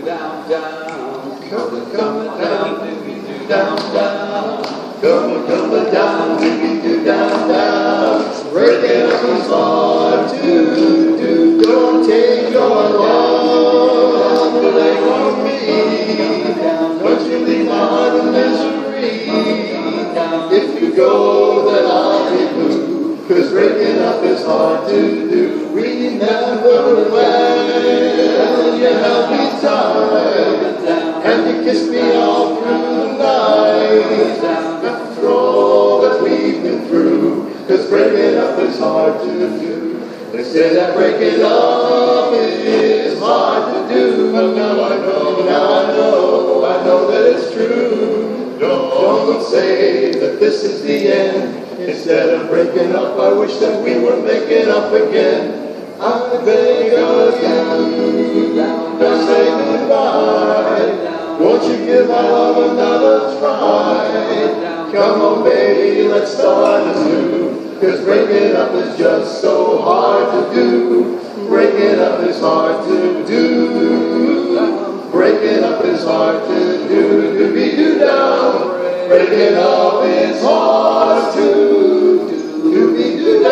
down, down. Come down, dooby-doo, down, down. Come down, dooby-doo, down, down. Breaking up is hard to do. Don't take your love away from me. Don't you leave my heart in misery. If you go, then I'll be blue. 'Cause breaking up is hard to do. Remember when you held me tight and you kissed me all through the night. After all that we've been through, 'cause breaking up is hard to do. They say that breaking up is hard to do, but now I know that it's true. Don't say that this is the end. Instead of breaking up, I wish that we were making up again. I beg of you, don't say goodbye. Won't you give our love another try? Come on, baby, let's start anew. 'Cause breaking up is just so hard to do. Breaking up is hard to do. Breaking up is hard to do. Dooby-doo down. Breaking up is hard to do. Dooby-doo down.